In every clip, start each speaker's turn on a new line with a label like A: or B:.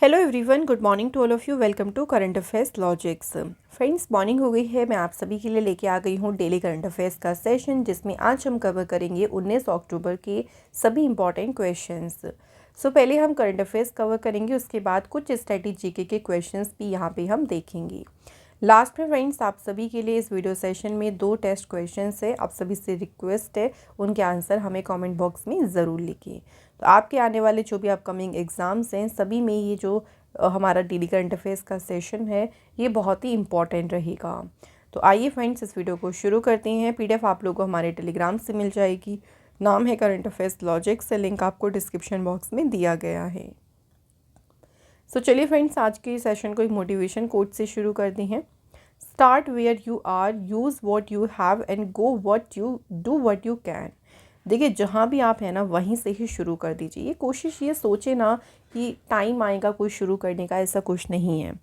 A: Hello everyone, good morning to all of you. Welcome to current affairs logics. Friends, morning हो गई है। मैं आप सभी के लिए लेके आ गई हूँ डेली करंट अफेयर्स का सेशन, जिसमें आज हम कवर करेंगे 19 अक्टूबर के सभी इंपॉर्टेंट क्वेश्चंस। पहले हम करंट अफेयर्स कवर करेंगे, उसके बाद कुछ स्ट्रेटजी के क्वेश्चंस भी यहाँ पे हम देखेंगे। लास्ट में फ्रेंड्स, आप सभी के लिए इस वीडियो सेशन में 2 टेस्ट क्वेश्चंस है। आप सभी से रिक्वेस्ट है उनके आंसर हमें कमेंट बॉक्स में ज़रूर लिखिए। तो आपके आने वाले जो भी अपकमिंग एग्ज़ाम्स हैं, सभी में ये जो हमारा डेली करंट अफेयर्स का सेशन है, ये बहुत ही इम्पॉर्टेंट रहेगा। तो आइए फ्रेंड्स, इस वीडियो को शुरू करते हैं। पीडीएफ आप लोगों को हमारे टेलीग्राम से मिल जाएगी। नाम है करंट अफेयर्स लॉजिक्स, लिंक आपको डिस्क्रिप्शन बॉक्स में दिया गया है। चलिए फ्रेंड्स, आज के सेशन को एक मोटिवेशन कोट से शुरू करते हैं। Start where you are, use what you have and go what you do what you can. देखिए, जहाँ भी आप हैं ना, वहीं से ही शुरू कर दीजिए। ये कोशिश ये सोचे ना कि टाइम आएगा कोई शुरू करने का, ऐसा कुछ नहीं है।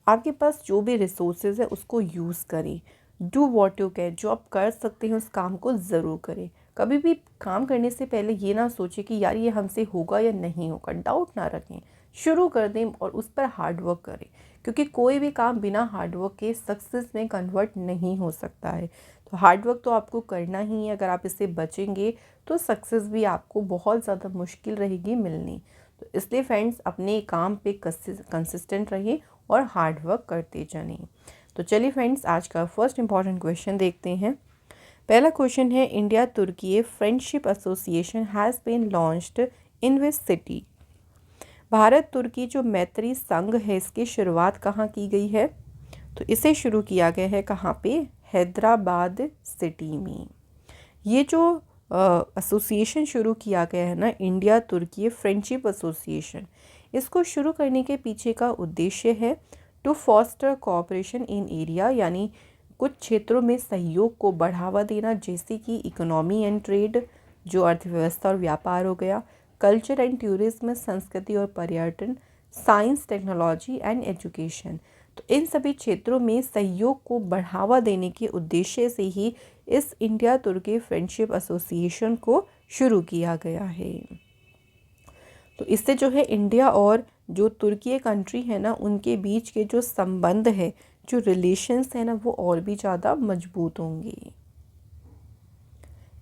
A: आपके पास जो भी रिसोर्सेज है उसको यूज़ करें। डू वॉट यू कैन, जो आप कर सकते हैं उस काम को ज़रूर करें। कभी भी काम करने से पहले ये ना सोचें कि यार ये हमसे होगा या नहीं होगा। डाउट ना रखें, शुरू कर दें और उस पर हार्ड वर्क करें, क्योंकि कोई भी काम बिना हार्ड वर्क के सक्सेस में कन्वर्ट नहीं हो सकता है। तो हार्ड वर्क तो आपको करना ही है। अगर आप इससे बचेंगे तो सक्सेस भी आपको बहुत ज़्यादा मुश्किल रहेगी मिलनी। तो इसलिए फ्रेंड्स, अपने काम पे कंसिस्टेंट रहिए और हार्ड वर्क करते जाएं। तो चलिए फ्रेंड्स, आज का फर्स्ट इंपॉर्टेंट क्वेश्चन देखते हैं। पहला क्वेश्चन है, India Turkey friendship association has been launched in which city. Bharat तुर्की जो मैत्री संघ है, इसकी शुरुआत कहाँ की गई है? तो इसे शुरू किया गया है कहाँ पे? हैदराबाद सिटी में। ये जो एसोसिएशन शुरू किया गया है ना, इंडिया तुर्की फ्रेंडशिप एसोसिएशन, इसको शुरू करने के पीछे का उद्देश्य है to foster cooperation in area, यानी कुछ क्षेत्रों में सहयोग को बढ़ावा देना, जैसे कि इकोनॉमी एंड ट्रेड, जो अर्थव्यवस्था और व्यापार हो गया, कल्चर एंड टूरिज्म, संस्कृति और पर्यटन, साइंस टेक्नोलॉजी एंड एजुकेशन। तो इन सभी क्षेत्रों में सहयोग को बढ़ावा देने के उद्देश्य से ही इस इंडिया तुर्की फ्रेंडशिप एसोसिएशन को शुरू किया गया है। तो इससे जो है इंडिया और जो तुर्की कंट्री है ना, उनके बीच के जो संबंध है, जो रिलेशंस है ना, वो और भी ज़्यादा मजबूत होंगे।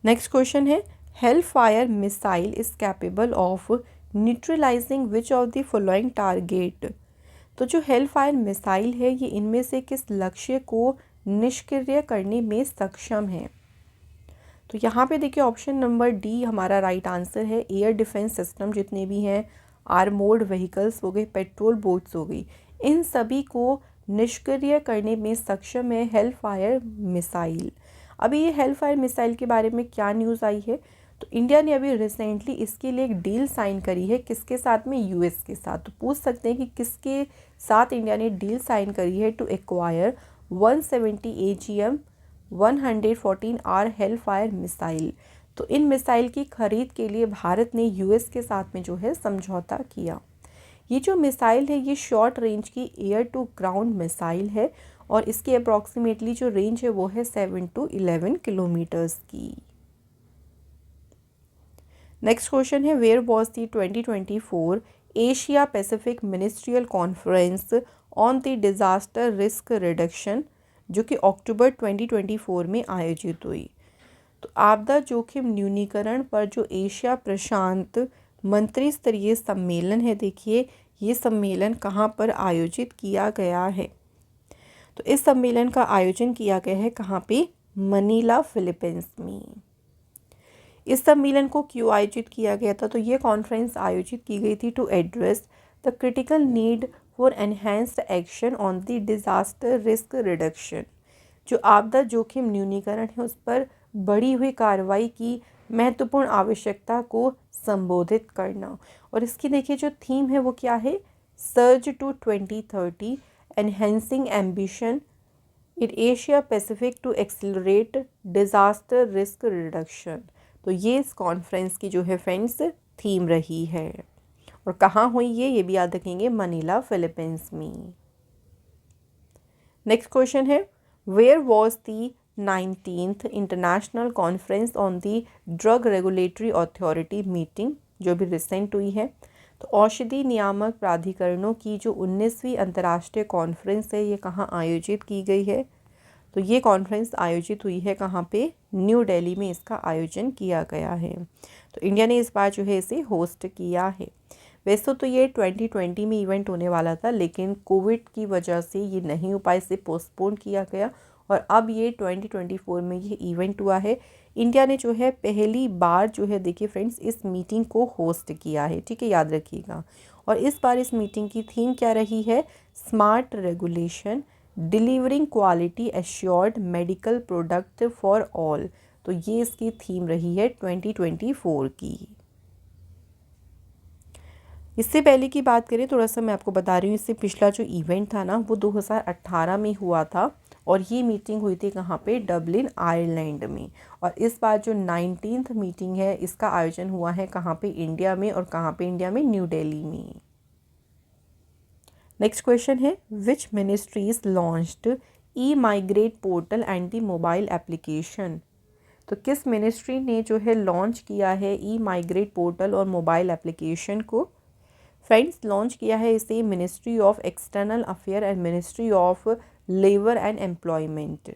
A: नेक्स्ट क्वेश्चन है, hello fire missile is capable of neutralising which of the following target. तो जो हेल फायर मिसाइल है, ये इनमें से किस लक्ष्य को निष्क्रिय करने में सक्षम है? तो यहाँ पे देखिए, ऑप्शन नंबर डी हमारा राइट आंसर है। एयर डिफेंस सिस्टम जितने भी हैं, आर्मोर्ड व्हीकल्स हो गए, पेट्रोल बोट्स हो गई, इन सभी को निष्क्रिय करने में सक्षम है हेल फायर मिसाइल। अभी ये हेल फायर मिसाइल के बारे में क्या न्यूज़ आई है? तो इंडिया ने अभी रिसेंटली इसके लिए एक डील साइन करी है। किसके साथ में? यूएस के साथ। तो पूछ सकते हैं कि किसके साथ इंडिया ने डील साइन करी है? To acquire 170 AGM 114R Hellfire missile. तो इन मिसाइल की खरीद के लिए भारत ने यूएस के साथ में जो है समझौता किया। ये जो मिसाइल है, ये शॉर्ट रेंज की एयर टू ग्राउंड मिसाइल है और इसकी अप्रॉक्सीमेटली जो रेंज है वो है 7 to 11 किलोमीटर्स की। नेक्स्ट क्वेश्चन है, where was the 2024 Asia Pacific ministerial conference on the disaster risk reduction, जो कि अक्टूबर 2024 में आयोजित हुई। तो आपदा जोखिम न्यूनीकरण पर जो एशिया प्रशांत मंत्री स्तरीय सम्मेलन है, देखिए ये सम्मेलन कहाँ पर आयोजित किया गया है? तो इस सम्मेलन का आयोजन किया गया है कहाँ पे? मनीला, फिलीपींस में। इस सम्मेलन को क्यों आयोजित किया गया था? तो ये कॉन्फ्रेंस आयोजित की गई थी to address the critical need for enhanced action on the disaster risk reduction. जो आपदा जोखिम न्यूनीकरण है, उस पर बढ़ी हुई कार्रवाई की महत्वपूर्ण आवश्यकता को संबोधित करना। और इसकी देखिए जो थीम है वो क्या है? Surge to 2030 enhancing ambition in Asia Pacific to accelerate disaster risk reduction. तो ये इस कॉन्फ्रेंस की जो है फ्रेंड्स थीम रही है। और कहाँ हुई ये भी याद रखेंगे, मनीला, फिलीपींस में। नेक्स्ट क्वेश्चन है, where was the 19th international conference on the drug regulatory authority meeting, जो भी रिसेंट हुई है? तो औषधि नियामक प्राधिकरणों की जो 19वीं अंतर्राष्ट्रीय कॉन्फ्रेंस है ये कहाँ आयोजित की गई है? तो ये कॉन्फ्रेंस आयोजित हुई है कहाँ पे? न्यू दिल्ली में इसका आयोजन किया गया है। तो इंडिया ने इस बार जो है इसे होस्ट किया है। वैसे तो ये 2020 में इवेंट होने वाला था, लेकिन कोविड की वजह से ये नहीं हो पाया, इसे पोस्टपोन किया गया और अब ये 2024 में ये इवेंट हुआ है। इंडिया ने जो है पहली बार जो है देखिए फ्रेंड्स इस मीटिंग को होस्ट किया है, ठीक है, याद रखिएगा। और इस बार इस मीटिंग की थीम क्या रही है? Smart regulation delivering quality assured medical product for all. तो ये इसकी थीम रही है 2024 की। इससे पहले की बात करें, थोड़ा सा मैं आपको बता रही हूँ, इससे पिछला जो इवेंट था ना वो 2018 में हुआ था और ये मीटिंग हुई थी कहाँ पे? डबलिन आयरलैंड में। और इस बार जो 19th मीटिंग है इसका आयोजन हुआ है कहाँ पे? इंडिया में। और कहाँ पे? इंडिया में, न्यू दिल्ली में। नेक्स्ट क्वेश्चन है, which ministries launched e migrate portal and the mobile application? तो किस मिनिस्ट्री ने जो है लॉन्च किया है ई माइग्रेट पोर्टल और मोबाइल एप्लीकेशन को? फ्रेंड्स, लॉन्च किया है इसे ministry of external affair and ministry of labour and employment.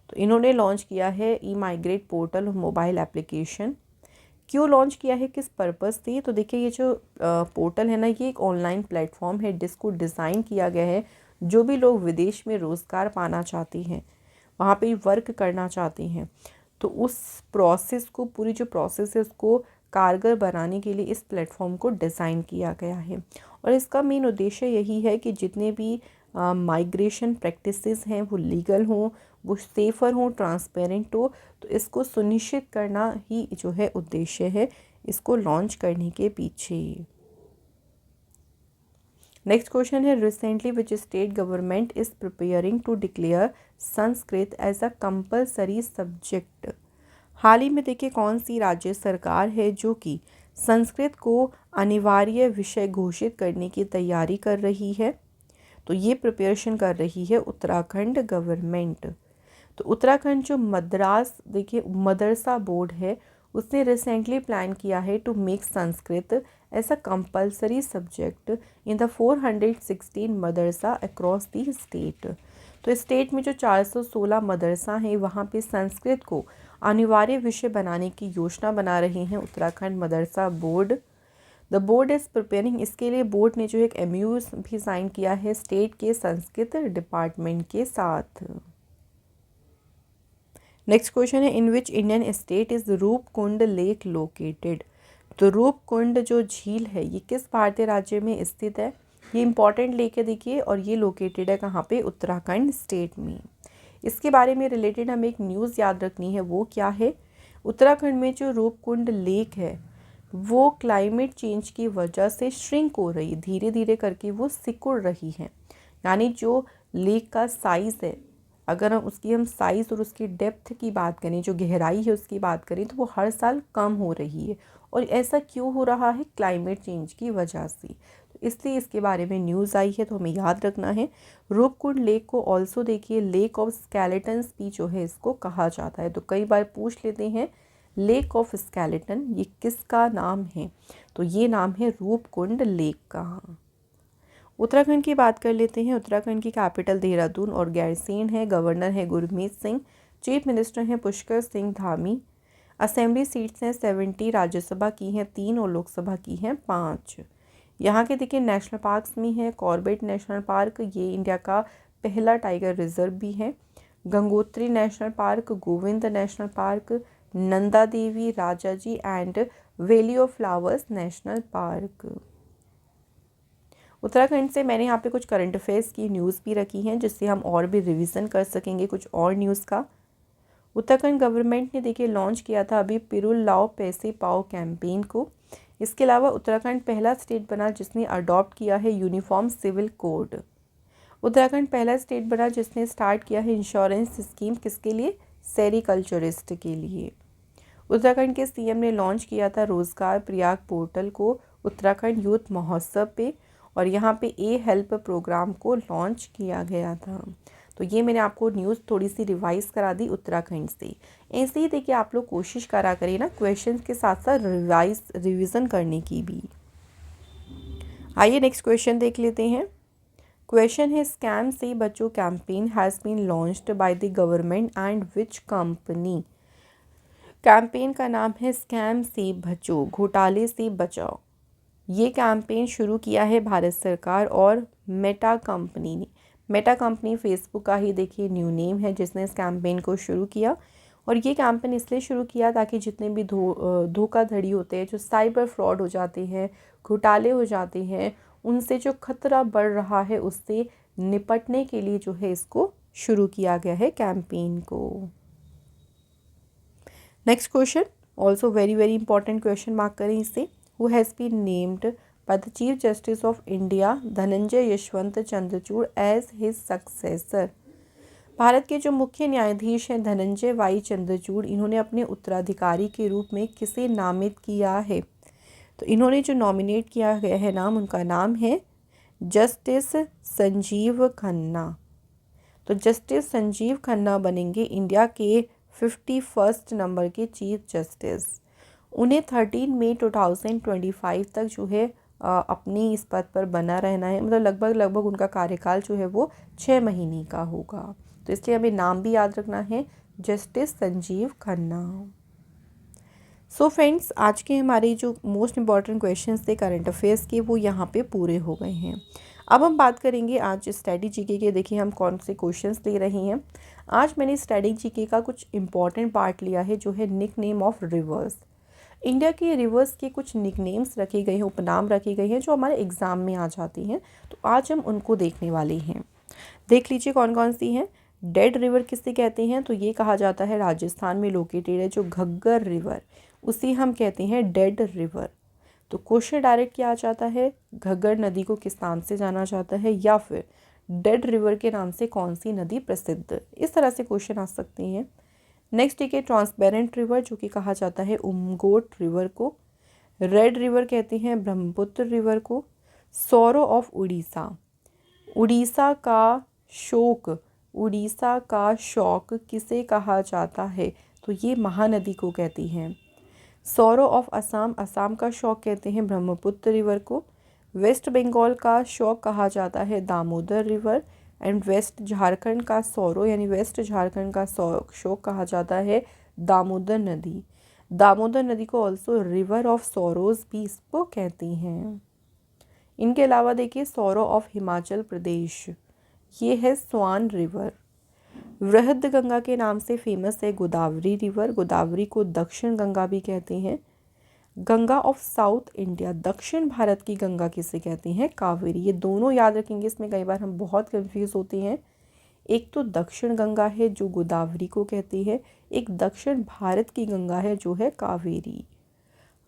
A: तो इन्होंने लॉन्च किया है ई माइग्रेट पोर्टल और मोबाइल एप्लीकेशन। क्यों लॉन्च किया है, किस पर्पज़ से? तो देखिए ये जो पोर्टल है ना ये एक ऑनलाइन प्लेटफॉर्म है जिसको डिज़ाइन किया गया है जो भी लोग विदेश में रोज़गार पाना चाहते हैं, वहाँ पे वर्क करना चाहते हैं, तो उस प्रोसेस को, पूरी जो प्रोसेस है उसको कारगर बनाने के लिए इस प्लेटफॉर्म को डिज़ाइन किया गया है। और इसका मेन उद्देश्य यही है कि जितने भी माइग्रेशन प्रैक्टिसेस हैं वो लीगल हों, वो सेफ़र हों, ट्रांसपेरेंट हो। तो इसको सुनिश्चित करना ही जो है उद्देश्य है इसको लॉन्च करने के पीछे। नेक्स्ट क्वेश्चन है, recently which state government is preparing to declare Sanskrit as a compulsory subject? हाल ही में देखिए कौन सी राज्य सरकार है जो कि संस्कृत को अनिवार्य विषय घोषित करने की तैयारी कर रही है? तो ये प्रिपरेशन कर रही है उत्तराखंड गवर्नमेंट। तो उत्तराखंड जो मद्रास देखिए मदरसा बोर्ड है उसने रिसेंटली प्लान किया है to make Sanskrit as a compulsory subject in the 416 madrasa across the state. तो स्टेट में जो 416 मदरसा हैं वहाँ पे संस्कृत को अनिवार्य विषय बनाने की योजना बना रहे हैं Uttarakhand Madrasa board. The board is preparing, इसके लिए बोर्ड ने जो एक MOU भी साइन किया है स्टेट के संस्कृत डिपार्टमेंट के साथ। नेक्स्ट क्वेश्चन है, in which Indian state is Roopkund lake located? तो रूपकुंड जो झील है ये किस भारतीय राज्य में स्थित है? ये इंपॉर्टेंट लेक है देखिए, और ये लोकेटेड है कहाँ पे? उत्तराखंड स्टेट में। इसके बारे में रिलेटेड हमें एक न्यूज़ याद रखनी है, वो क्या है? उत्तराखंड में जो रूपकुंड लेक है वो क्लाइमेट चेंज की वजह से श्रिंक हो रही, धीरे धीरे करके वो सिकुड़ रही है। यानी जो लेक का साइज़ है, अगर हम साइज़ और उसकी डेप्थ की बात करें, जो गहराई है उसकी बात करें, तो वो हर साल कम हो रही है। और ऐसा क्यों हो रहा है? क्लाइमेट चेंज की वजह से। तो इसलिए इसके बारे में न्यूज़ आई है, तो हमें याद रखना है। रूपकुंड लेक को ऑल्सो देखिए लेक ऑफ स्केलेटन्स भी जो है इसको कहा जाता है। तो कई बार पूछ लेते हैं लेक ऑफ स्केलेटन ये किसका नाम है? तो ये नाम है रूपकुंड लेक का। उत्तराखंड की बात कर लेते हैं। उत्तराखंड की कैपिटल देहरादून और गैरसैंण है। गवर्नर है गुरमीत सिंह। चीफ मिनिस्टर हैं पुष्कर सिंह धामी। असेंबली सीट्स हैं 70, राज्यसभा की हैं 3 और लोकसभा की हैं 5। यहाँ के देखिए नेशनल पार्क्स में है कॉर्बेट नेशनल पार्क, ये इंडिया का पहला टाइगर रिजर्व भी है। Gangotri national park, Govind national park, Nanda Devi, Rajaji and valley of flowers national park. Uttarakhand से मैंने यहाँ पे कुछ करंट अफेयर्स की न्यूज़ भी रखी हैं जिससे हम और भी रिवीजन कर सकेंगे कुछ और न्यूज़ का। उत्तराखंड गवर्नमेंट ने देखिए लॉन्च किया था अभी पिरुल लाओ पैसे पाओ कैंपेन को। इसके अलावा उत्तराखंड पहला स्टेट बना जिसने अडॉप्ट किया है यूनिफॉर्म सिविल कोड। उत्तराखंड पहला स्टेट बना जिसने स्टार्ट किया है इंश्योरेंस स्कीम, किसके लिए? सेरिकल्चरिस्ट के लिए। उत्तराखंड के CM ने लॉन्च किया था रोजगार प्रयाग पोर्टल को उत्तराखंड यूथ महोत्सव पे, और यहाँ पे हेल्प प्रोग्राम को लॉन्च किया गया था। तो ये मैंने आपको न्यूज़ थोड़ी सी रिवाइज करा दी उत्तराखंड से। ऐसे ही देखिए आप लोग कोशिश करा करिए ना क्वेश्चंस के साथ साथ रिवीजन करने की भी। आइए नेक्स्ट क्वेश्चन देख लेते हैं। क्वेश्चन है स्कैम से बचो campaign has been launched by the government and which company. Campaign का नाम है स्कैम से बचो, घोटाले से बचाओ। ये कैंपेन शुरू किया है भारत सरकार और मेटा कंपनी ने। मेटा कंपनी फेसबुक का ही देखिए न्यू नेम है जिसने इस कैंपेन को शुरू किया। और ये कैंपेन इसलिए शुरू किया ताकि जितने भी धोखाधड़ी होते हैं, जो साइबर फ्रॉड हो जाते हैं, घोटाले हो जाते हैं, उनसे जो खतरा बढ़ रहा है उससे निपटने के लिए जो है इसको शुरू किया गया है कैंपेन को। Next question also very very important question, mark करें इसे। Who has been named by the chief justice of India Dhananjaya Yeshwant Chandrachud as his successor. Bharat के जो मुख्य न्यायाधीश हैं धनंजय वाई चंद्रचूड़, इन्होंने अपने उत्तराधिकारी के रूप में किसे नामित किया है? तो इन्होंने जो नॉमिनेट किया गया है नाम, उनका नाम है जस्टिस संजीव खन्ना। तो जस्टिस संजीव खन्ना बनेंगे इंडिया के 51 नंबर के चीफ जस्टिस। उन्हें 13 मई 2025 तक जो है अपनी इस पद पर बना रहना है। मतलब लगभग उनका कार्यकाल जो है वो 6 महीने का होगा। तो इसलिए हमें नाम भी याद रखना है, justice Sanjeev Khanna. So friends, आज के हमारे जो मोस्ट इम्पॉर्टेंट क्वेश्चंस थे करंट अफेयर्स के, वो यहाँ पे पूरे हो गए हैं। अब हम बात करेंगे आज स्टडी जीके के। देखिए हम कौन से क्वेश्चंस ले रहे हैं। आज मैंने स्टडी जीके का कुछ इम्पॉर्टेंट पार्ट लिया है जो है nickname of rivers. India के रिवर्स के कुछ निक नेम्स रखे गए हैं, उपनाम रखे गए हैं जो हमारे एग्ज़ाम में आ जाती हैं। तो आज हम उनको देखने वाले हैं। देख लीजिए कौन कौन सी हैं। डेड रिवर किसे कहते हैं? तो ये कहा जाता है राजस्थान में लोकेटेड है जो घग्गर रिवर, उसी हम कहते हैं डेड रिवर। तो क्वेश्चन डायरेक्ट क्या आ जाता है, घग्गर नदी को किस नाम से जाना जाता है, या फिर डेड रिवर के नाम से कौन सी नदी प्रसिद्ध, इस तरह से क्वेश्चन आ सकते हैं। नेक्स्ट एक है ट्रांसपेरेंट रिवर जो कि कहा जाता है उमगोट रिवर को। रेड रिवर कहते हैं ब्रह्मपुत्र रिवर को। सौरो ऑफ उड़ीसा, उड़ीसा का शोक, उड़ीसा का शौक किसे कहा जाता है? तो ये महानदी को कहती हैं। सौरो ऑफ असम, असम का शौक कहते हैं ब्रह्मपुत्र रिवर को। वेस्ट बंगाल का शौक कहा जाता है Damodar river. And west Jharkhand का सौरो यानी वेस्ट झारखंड का शौक कहा जाता है दामोदर नदी। दामोदर नदी को ऑल्सो रिवर ऑफ सौरोज भी इसको कहती हैं। इनके अलावा देखिए सौरो ऑफ हिमाचल प्रदेश, ये है स्वान रिवर। वृहद गंगा के नाम से फेमस है गोदावरी रिवर, गोदावरी को दक्षिण गंगा भी कहते हैं। गंगा ऑफ साउथ इंडिया, दक्षिण भारत की गंगा किसे कहते हैं? कावेरी। ये दोनों याद रखेंगे, इसमें कई बार हम बहुत कंफ्यूज होते हैं। एक तो दक्षिण गंगा है जो गोदावरी को कहती है, एक दक्षिण भारत की गंगा है जो है कावेरी।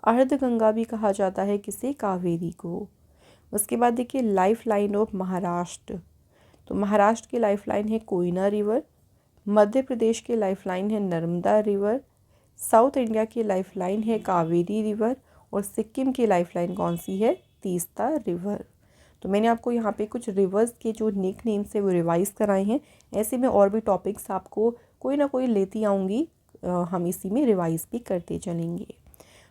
A: अर्ध गंगा भी कहा जाता है किसे? कावेरी को। उसके बाद देखिए लाइफ लाइन ऑफ महाराष्ट्र, तो महाराष्ट्र की लाइफ लाइन है कोयना रिवर। मध्य प्रदेश की लाइफ लाइन है नर्मदा रिवर। साउथ इंडिया की लाइफ लाइन है कावेरी रिवर। और सिक्किम की लाइफ लाइन कौन सी है? तीस्ता रिवर। तो मैंने आपको यहाँ पे कुछ रिवर्स के जो निक नेम्स है वो रिवाइज कराए हैं। ऐसे में और भी टॉपिक्स आपको कोई ना कोई लेती आऊँगी, हम इसी में रिवाइज भी करते चलेंगे।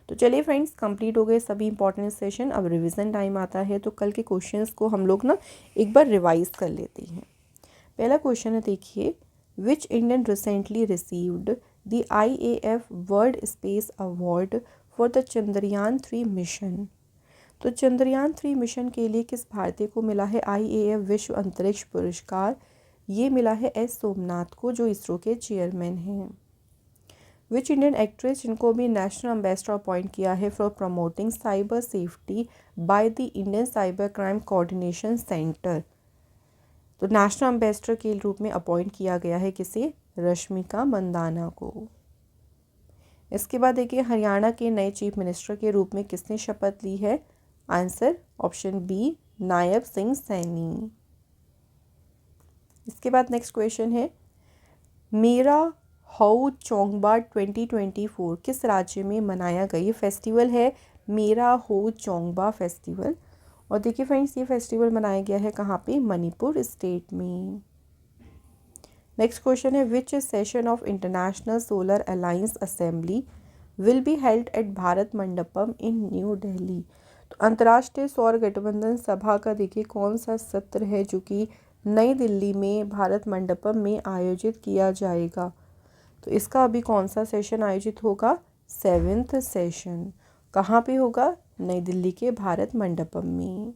A: तो चलिए फ्रेंड्स, कंप्लीट हो गए सभी इंपॉर्टेंट सेशन। अब रिवीजन टाइम आता है, तो कल के क्वेश्चंस को हम लोग ना एक बार रिवाइज कर लेते हैं। पहला क्वेश्चन है देखिए, which Indian recently received the IAF world space award for the Chandrayaan 3 mission. तो चंद्रयान 3 मिशन के लिए किस भारतीय को मिला है IAF विश्व अंतरिक्ष पुरस्कार? ये मिला है एस सोमनाथ को, जो इसरो के चेयरमैन हैं। विच इंडियन एक्ट्रेस, जिनको भी नेशनल एम्बेसडर अपॉइंट किया है for promoting cyber safety by the Indian cyber crime coordination centre. तो नेशनल एम्बेसडर के रूप में अपॉइंट किया गया है किसे? रश्मिका मंदाना को। इसके बाद देखिए हरियाणा के नए चीफ मिनिस्टर के रूप में किसने शपथ ली है? Answer option B, Nayab Singh Saini. इसके बाद नेक्स्ट क्वेश्चन है, मेरा हाउ चोंगबा 2024 किस राज्य में मनाया गया? ये फेस्टिवल है मेरा हो चोंगबा फेस्टिवल। और देखिए फ्रेंड्स, ये फेस्टिवल मनाया गया है कहाँ पे? मणिपुर स्टेट में। नेक्स्ट क्वेश्चन है, विच session of international solar alliance assembly will be held at Bharat Mandapam in new Delhi. तो अंतर्राष्ट्रीय सौर गठबंधन सभा का देखिए कौन सा सत्र है जो कि नई दिल्ली में भारत मंडपम में आयोजित किया जाएगा। तो इसका अभी कौन सा सेशन आयोजित होगा, 7th सेशन। कहाँ पे होगा, नई दिल्ली के भारत मंडपम में।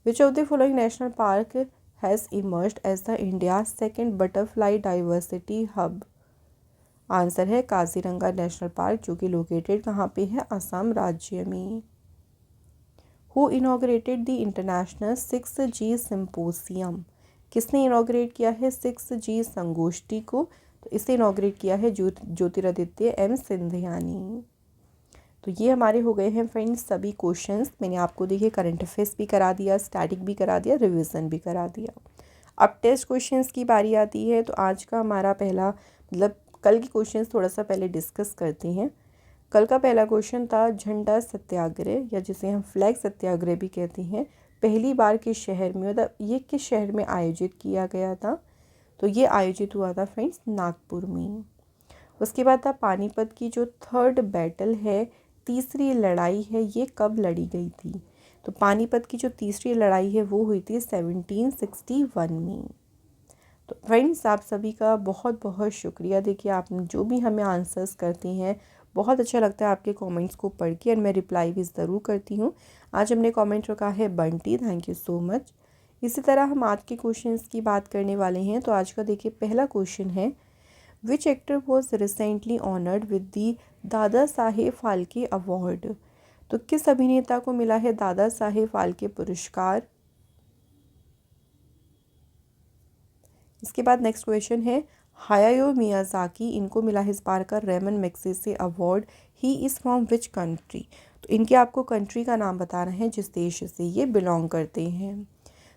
A: Which of the following national park has emerged as the India second butterfly diversity hub. Answer है काजीरंगा नेशनल पार्क, जो कि लोकेटेड कहाँ पे है, असम राज्य में। Who inaugurated the international 6G सिम्पोसियम। किसने इनॉग्रेट किया है 6G संगोष्ठी को, तो इसे इनॉग्रेट किया है ज्योतिरादित्य एम सिंधिया ने। तो ये हमारे हो गए हैं फ्रेंड्स सभी क्वेश्चंस। मैंने आपको देखिए करंट अफेयर्स भी करा दिया, स्टैटिक भी करा दिया, रिवीजन भी करा दिया। अब टेस्ट क्वेश्चंस की बारी आती है। तो आज का हमारा पहला मतलब कल की क्वेश्चंस थोड़ा सा पहले डिस्कस करते हैं। कल का पहला क्वेश्चन था झंडा सत्याग्रह, या जिसे हम फ्लैग सत्याग्रह भी कहते हैं, पहली बार किस शहर में, मतलब ये किस शहर में आयोजित किया गया था। तो ये आयोजित हुआ था फ्रेंड्स नागपुर में। उसके बाद था पानीपत की जो 3rd बैटल है, तीसरी लड़ाई है, ये कब लड़ी गई थी। तो पानीपत की जो तीसरी लड़ाई है वो हुई थी 1761 में। तो फ्रेंड्स आप सभी का बहुत बहुत शुक्रिया। देखिए आप जो भी हमें आंसर्स करते हैं बहुत अच्छा लगता है आपके कमेंट्स को पढ़ के, और मैं रिप्लाई भी ज़रूर करती हूँ। आज हमने कमेंट रखा है Bunty, thank you so much. इसी तरह हम आज के क्वेश्चंस की बात करने वाले हैं। तो आज का देखिए पहला क्वेश्चन है, which actor was recently honoured with the Dada Saheb Phalke award. तो किस अभिनेता को मिला है दादा साहेब फाल्के पुरस्कार। इसके बाद नेक्स्ट क्वेश्चन है, हायायो मियाजाकी, इनको मिला है इस बार का Ramon Magsaysay award. He is from which country. तो इनके आपको कंट्री का नाम बताना है जिस देश से ये बिलोंग करते हैं।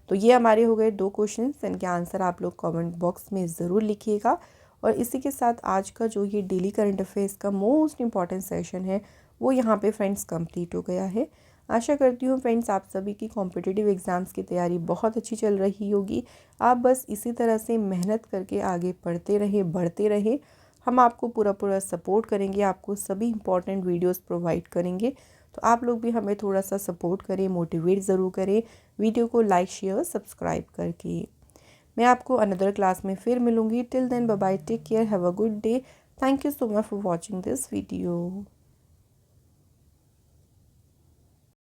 A: तो ये हमारे हो गए 2 क्वेश्चन। इनके आंसर आप लोग कमेंट बॉक्स में ज़रूर लिखिएगा। और इसी के साथ आज का जो ये डेली करंट अफेयर्स का मोस्ट इम्पॉर्टेंट सेशन है वो यहाँ पे फ्रेंड्स कंप्लीट हो गया है। आशा करती हूँ फ्रेंड्स आप सभी की कॉम्पिटिटिव एग्ज़ाम्स की तैयारी बहुत अच्छी चल रही होगी। आप बस इसी तरह से मेहनत करके आगे पढ़ते रहें, बढ़ते रहें। हम आपको पूरा सपोर्ट करेंगे, आपको सभी इंपॉर्टेंट वीडियोस प्रोवाइड करेंगे। तो आप लोग भी हमें थोड़ा सा सपोर्ट करें, मोटिवेट ज़रूर करें, वीडियो को लाइक शेयर सब्सक्राइब करके। मैं आपको अनदर क्लास में फिर मिलूँगी। Till then bye bye, take care, have a good day. Thank you so much for watching this video.